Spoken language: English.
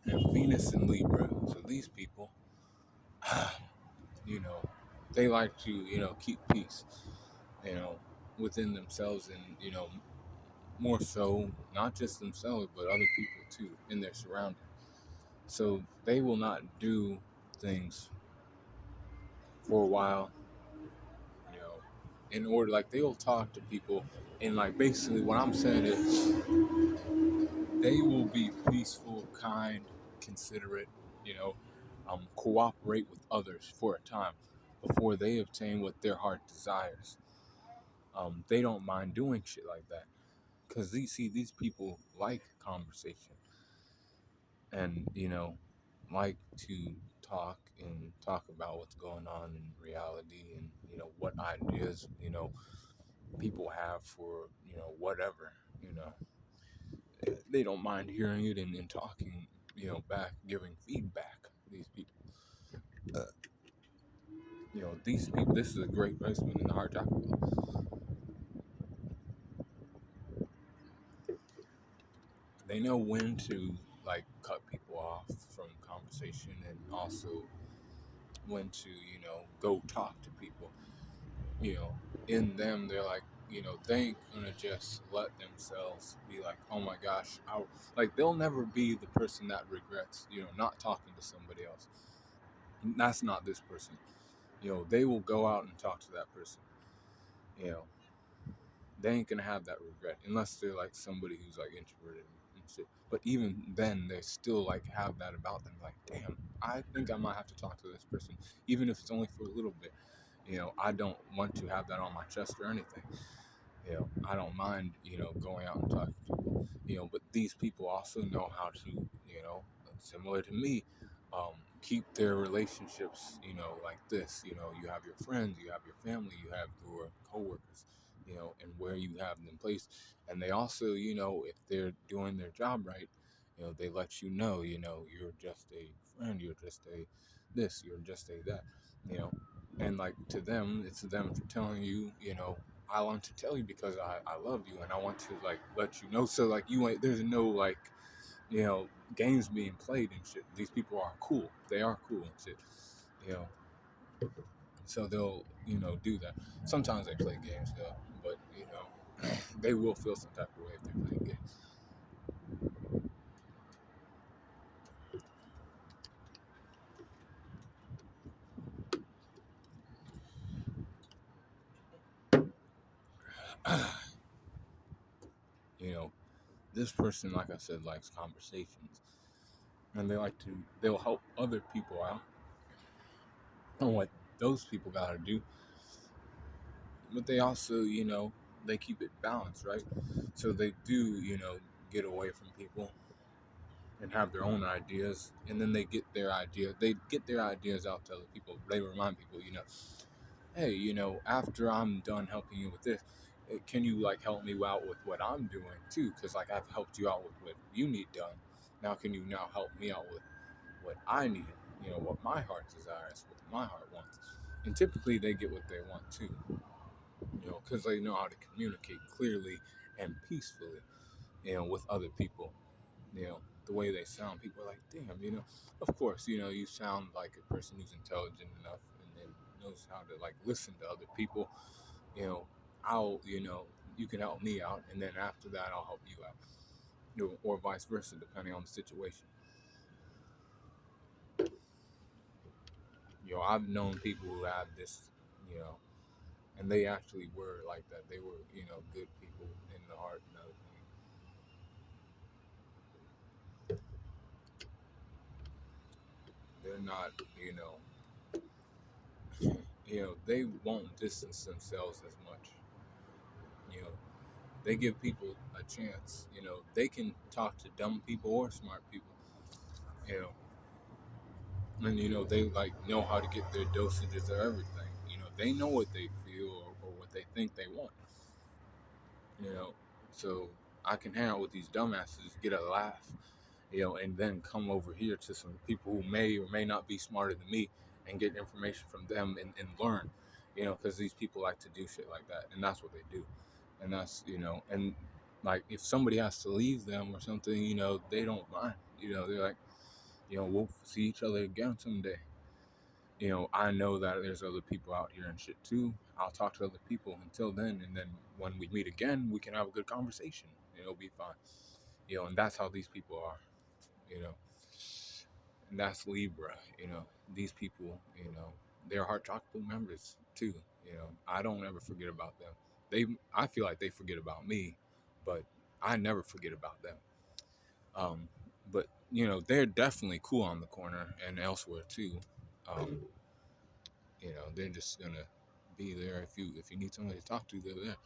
and Venus in Libra. So these people, you know, they like to, keep peace, you know, within themselves, and more so not just themselves but other people too in their surroundings. So they will not do things for a while, you know, in order, like they will talk to people, and like basically what I'm saying is they will be peaceful, kind, considerate, you know, cooperate with others for a time before they obtain what their heart desires. They don't mind doing shit like that because these people like conversation, and like to talk about what's going on in reality, and what ideas people have for whatever. They don't mind hearing it, and talking back, giving feedback. These people, uh, these people, this is a great placement in the heart chakra. They know when to like cut people off from conversation, and also when to go talk to people. you know in them, they're like, they ain't gonna just let themselves be like, oh my gosh, like they'll never be the person that regrets not talking to somebody else. That's not this person. They will go out and talk to that person. you know they ain't gonna have that regret unless they're like somebody who's like introverted and shit. But even then, they still like have that about them. Like, damn, I think I might have to talk to this person, even if it's only for a little bit. I don't want to have that on my chest or anything. I don't mind going out and talking to people. But these people also know how to similar to me, keep their relationships like this. You have your friends, you have your family, you have your coworkers, and where you have them placed. And they also, if they're doing their job right, they let you're just a friend, you're just a this, you're just a that. you know and like to them, it's them telling you, I want to tell you because I love you, and I want to like let you know. So like you ain't, there's no like you know games being played and shit. These people are cool. They are cool and shit. You know, so they'll do that. Sometimes they play games though, but they will feel some type of way if they're playing games. you know, this person, like I said, likes conversations, and they'll help other people out on what those people gotta do. But they also, they keep it balanced, right? So they do, get away from people and have their own ideas, and then they get their ideas out to other people. They remind people, hey, after I'm done helping you with this, can you like help me out with what I'm doing too? Because like I've helped you out with what you need done. Now can you now help me out with what I need? What my heart desires, what my heart wants. And typically they get what they want too, because they know how to communicate clearly and peacefully, with other people. The way they sound, people are like, damn, of course, you sound like a person who's intelligent enough and then knows how to like listen to other people. You know, you can help me out, and then after that, I'll help you out, or vice versa, depending on the situation. I've known people who had this, you know, and they actually were like that. They were, good people in the heart and everything. They're not, they won't distance themselves as much. You know, they give people a chance. They can talk to dumb people or smart people. You and they like know how to get their dosages of everything. They know what they feel, or what they think they want. You know, so I can hang out with these dumbasses, get a laugh, and then come over here to some people who may or may not be smarter than me, and get information from them, and learn. Because these people like to do shit like that, and that's what they do. And that's and like if somebody has to leave them or something, they don't mind. They're like, We'll see each other again someday. I know that there's other people out here and shit too. I'll talk to other people until then, and then when we meet again, we can have a good conversation. It'll be fine. And that's how these people are. You know, and that's Libra. These people. They're Heart Chocolate members too. I don't ever forget about them. I feel like they forget about me, but I never forget about them. Um, but they're definitely cool on the corner and elsewhere too. Um, they're just gonna be there if you need somebody to talk to. They're there.